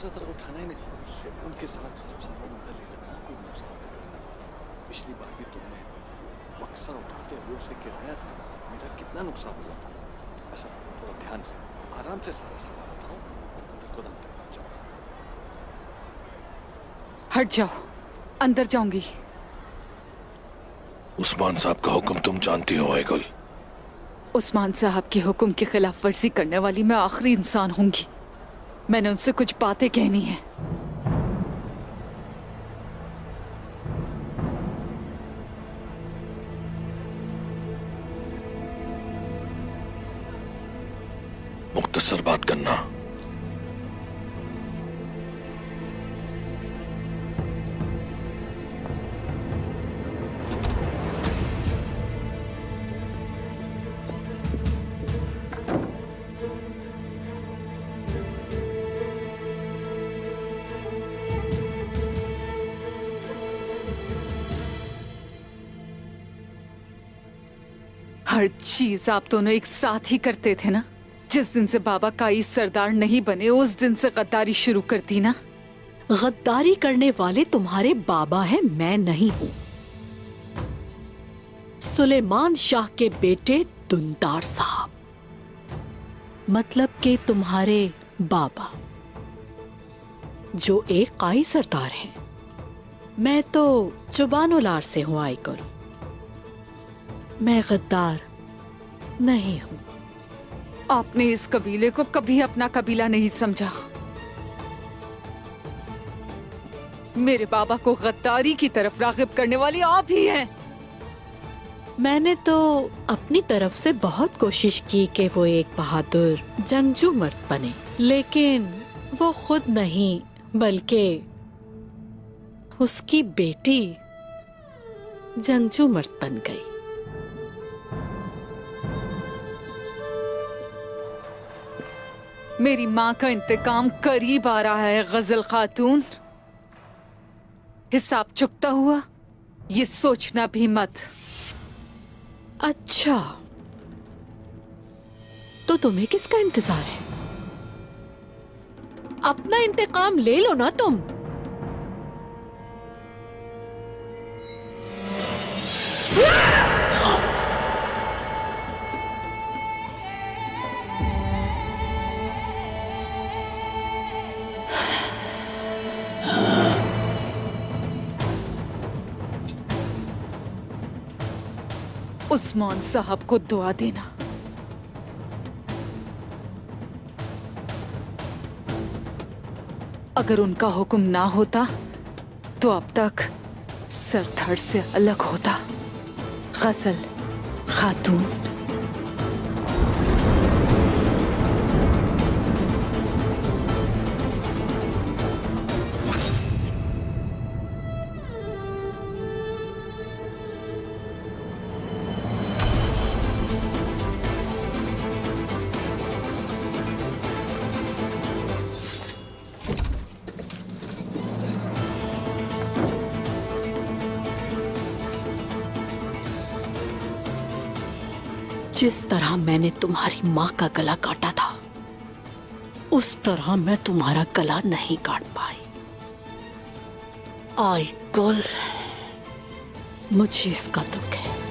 ज्यादा उठाना ही नहीं, उनके साथ सब सामान उठा ले जाना, कोई नुकसान नहीं करना। पिछली बार भी तुमने बक्सा उठाते हुए उसे गिराया था, मेरा कितना नुकसान हुआ था। ऐसा थोड़ा ध्यान से आराम से सारा सामान उठाओ और अंदर गोदाम तक पहुंच जाओ। हट जाओ, अंदर जाऊंगी। उस्मान साहब का हुक्म तुम जानती हो आयगुल। उस्मान साहब के हुक्म की खिलाफ वर्जी करने वाली मैं आखिरी इंसान होंगी। मैंने उनसे कुछ बातें कहनी है। मुख्तसर बात करना। हर चीज आप दोनों एक साथ ही करते थे ना। जिस दिन से बाबा काई सरदार नहीं बने उस दिन से गद्दारी शुरू कर दी ना। गद्दारी करने वाले तुम्हारे बाबा हैं, मैं नहीं हूँ। सुलेमान शाह के बेटे दुंदार साहब, मतलब के तुम्हारे बाबा, जो एक काई सरदार हैं। मैं तो जुबानुलार से हूँ आइकुल, मैं गद्दार नहीं हूँ। आपने इस कबीले को कभी अपना कबीला नहीं समझा। मेरे बाबा को गद्दारी की तरफ रागिब करने वाली आप ही हैं। मैंने तो अपनी तरफ से बहुत कोशिश की कि वो एक बहादुर जंगजू मर्द बने, लेकिन वो खुद नहीं बल्कि उसकी बेटी जंगजू मर्द बन गई। मेरी माँ का इंतकाम करीब आ रहा है गजल खातून। हिसाब चुकता हुआ ये सोचना भी मत। अच्छा, तो तुम्हें किसका इंतजार है? अपना इंतकाम ले लो ना तुम। उस्मान साहब को दुआ देना। अगर उनका हुक्म ना होता तो अब तक सरथड़ से अलग होता। गजल खातून। जिस तरह मैंने तुम्हारी माँ का गला काटा था, उस तरह मैं तुम्हारा गला नहीं काट पाई। आइकुल, मुझे इसका दुख है।